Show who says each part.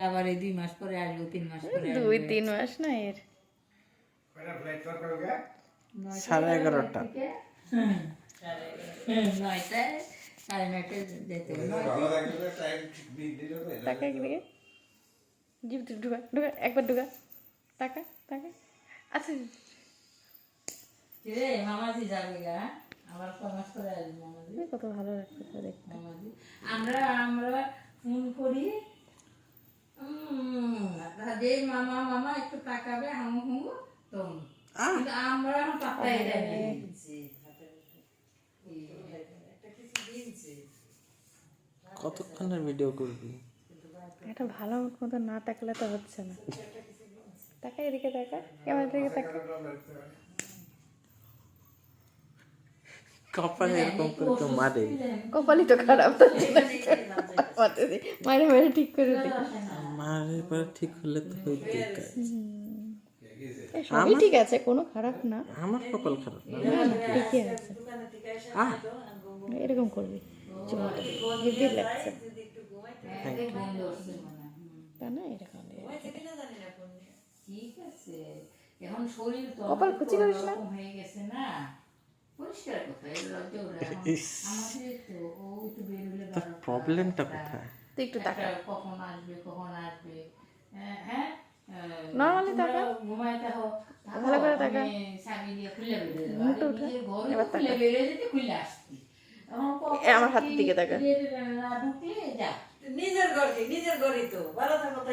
Speaker 1: আবার এই 2 মাস পরে আসবো, 3 মাস পরে আসবো।
Speaker 2: 2-3 মাস না এর।
Speaker 3: 11:30টা।
Speaker 1: 9টায় 9:30টায় যেতে হবে।
Speaker 2: টাকা দিকে জিভ ঢুকা ঢুকা একবার ঢুকা টাকা টাকা আচ্ছা
Speaker 1: কিরে মামাজি যাবে গা, আবার 6 মাস পরে আসবে মামাজি।
Speaker 2: কত ভালো লাগছে দেখতে।
Speaker 1: মামাজি আমরা ফোন করি, যে মামা মামা একটু তাকাবে হামু হুমু তো, কিন্তু আমরা এখন পাত্তাই দেয় না।
Speaker 3: কতক্ষণের ভিডিও করবি?
Speaker 2: এটা ভালো মতো না তাকলে তো হচ্ছে না। টাকা এদিকে টাকা ক্যামেরা দিকে টাকা।
Speaker 3: কপালে এরকম করে তো মারে।
Speaker 2: কপালই তো খারাপ তো মারে মারে ঠিক করে দিই।
Speaker 3: মারে পরে ঠিক হলে তো হইতে কাজ।
Speaker 2: সবই ঠিক আছে, কোনো খারাপ না।
Speaker 3: আমার কপাল খারাপ না।
Speaker 2: ঠিকই আছে। এরকম করবি হেভি লাগছে তা না, এরকম
Speaker 1: ঠিক আছে, এখন শরীর তো
Speaker 2: কপাল কুচি করিস না।
Speaker 1: হয়ে গেছে না, পরিষ্কার কোথায় লজ্জা ওরা আমাদের তো ও একটু বের হলে
Speaker 3: তোর প্রবলেমটা কোথায়?
Speaker 2: তুই একটু টাকা
Speaker 1: কখন আসবে হ্যাঁ
Speaker 2: নরমালি টাকা
Speaker 1: ঘুমাইতে হোক
Speaker 2: ভালো করে টাকা
Speaker 1: স্বামী দিয়ে খুলে বেরোয়
Speaker 2: মুখটা উঠা এবার টাকা
Speaker 1: খুলে বেরোয় যেতে খুলে আসতি,
Speaker 2: আমার হাতের দিকে টাকা
Speaker 1: ঢুকলে যা
Speaker 4: নিজের ঘরই তো ভালো থাকো।